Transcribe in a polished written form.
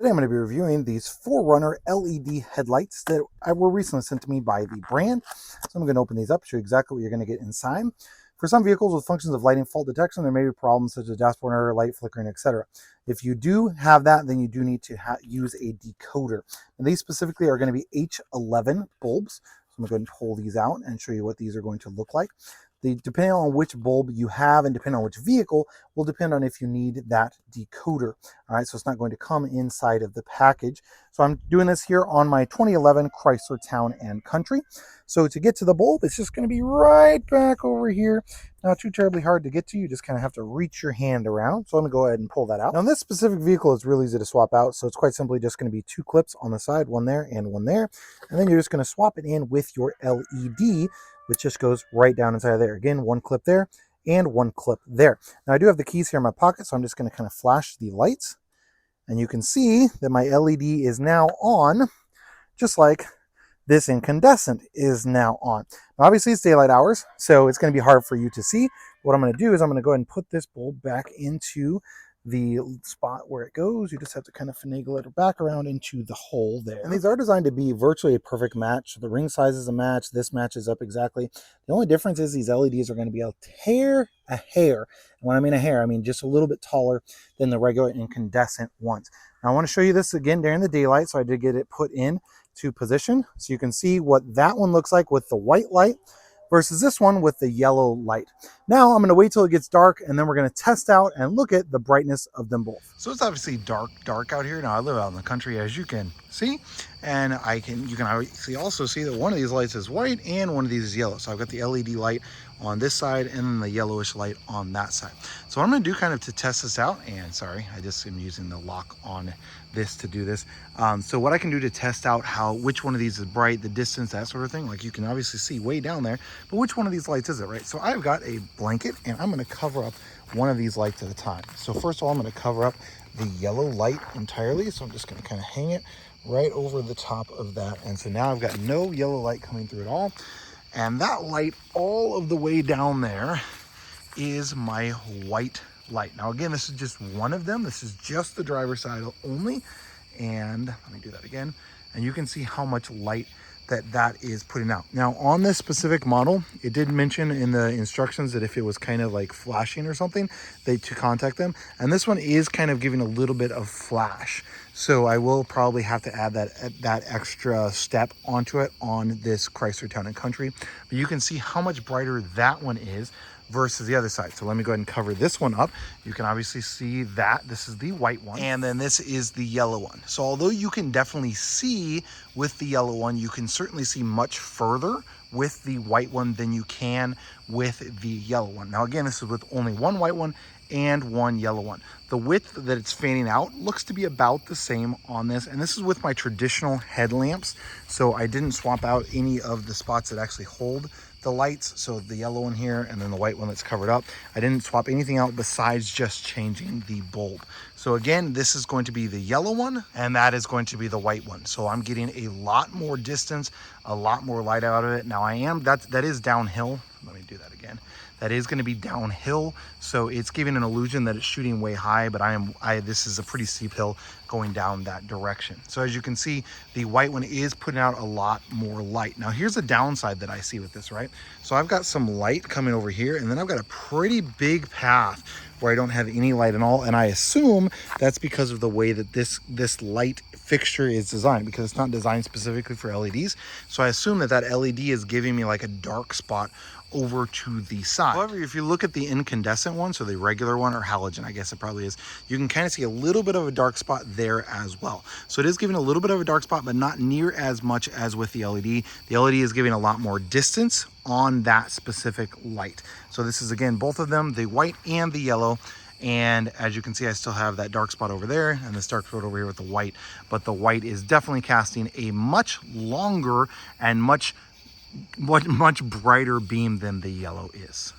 Today I'm going to be reviewing these Forerunner LED headlights that were recently sent to me by the brand. So I'm going to open these up, show you exactly what you're going to get inside. For some vehicles with functions of lighting fault detection, there may be problems such as dashboard error, light flickering, etc. If you do have that, then you do need to use a decoder. And these specifically are going to be H11 bulbs. So I'm going to go ahead and pull these out and show you what these are going to look like. Depending on which bulb you have and depending on which vehicle will depend on if you need that decoder. All right, so it's not going to come inside of the package. So I'm doing this here on my 2011 Chrysler Town and Country. So to get to the bulb, it's just going to be right back over here. Not too terribly hard to get to. You just kind of have to reach your hand around. So I'm going to go ahead and pull that out. Now this specific vehicle is really easy to swap out. So it's quite simply just going to be two clips on the side, one there and one there. And then you're just going to swap it in with your LED, which just goes right down inside of there. Again, one clip there and one clip there. Now I do have the keys here in my pocket, so I'm just going to kind of flash the lights. And you can see that my LED is now on, just like this incandescent is now on. Now, obviously it's daylight hours, so it's going to be hard for you to see. What I'm going to do is I'm going to go ahead and put this bulb back into the spot where it goes. You just have to kind of finagle it back around into the hole there. And these are designed to be virtually a perfect match. The ring size is a match. This matches up exactly. The only difference is these LEDs are going to be a hair. And when I mean a hair, I mean just a little bit taller than the regular incandescent ones. Now I want to show you this again during the daylight, so I did get it put in to position so you can see what that one looks like with the white light versus this one with the yellow light. Now I'm going to wait till it gets dark, and then we're going to test out and look at the brightness of them both. So it's obviously dark out here. Now I live out in the country, as you can see, and you can obviously also see that one of these lights is white and one of these is yellow. So I've got the LED light on this side and then the yellowish light on that side. So what I'm going to do kind of to test this out, and sorry, I just am using the lock on this to do this. So what I can do to test out which one of these is bright, the distance, that sort of thing, like you can obviously see way down there, but which one of these lights is it, right? So I've got a blanket and I'm going to cover up one of these lights at a time. So first of all, I'm going to cover up the yellow light entirely. So I'm just going to kind of hang it right over the top of that. And so now I've got no yellow light coming through at all. And that light all of the way down there is my white light. Now again, this is just one of them. This is just the driver's side only. And let me do that again. And you can see how much light that is putting out. Now on this specific model, it did mention in the instructions that if it was kind of like flashing or something, to contact them. And this one is kind of giving a little bit of flash. So I will probably have to add that extra step onto it on this Chrysler Town and Country. But you can see how much brighter that one is versus the other side. So let me go ahead and cover this one up. You can obviously see that this is the white one, and then this is the yellow one. So although you can definitely see with the yellow one, you can certainly see much further with the white one than you can with the yellow one. Now again, this is with only one white one and one yellow one. The width that it's fanning out looks to be about the same on this, and this is with my traditional headlamps. So I didn't swap out any of the spots that actually hold the lights, so the yellow one here and then the white one that's covered up. I didn't swap anything out besides just changing the bulb. So again, this is going to be the yellow one and that is going to be the white one. So I'm getting a lot more distance, a lot more light out of it. Now that is downhill. Let me do that again. That is going to be downhill, so it's giving an illusion that it's shooting way high, but this is a pretty steep hill going down that direction. So as you can see, the white one is putting out a lot more light. Now here's a downside that I see with this, right? So I've got some light coming over here, and then I've got a pretty big path where I don't have any light at all, and I assume that's because of the way that this light fixture is designed, because it's not designed specifically for LEDs. So I assume that LED is giving me like a dark spot over to the side. However, if you look at the incandescent one, so the regular one, or halogen, I guess it probably is, you can kind of see a little bit of a dark spot there as well. So it is giving a little bit of a dark spot, but not near as much as with the LED. The LED is giving a lot more distance on that specific light. So this is, again, both of them, the white and the yellow. And as you can see, I still have that dark spot over there and this dark spot over here with the white, but the white is definitely casting a much longer and much brighter beam than the yellow is.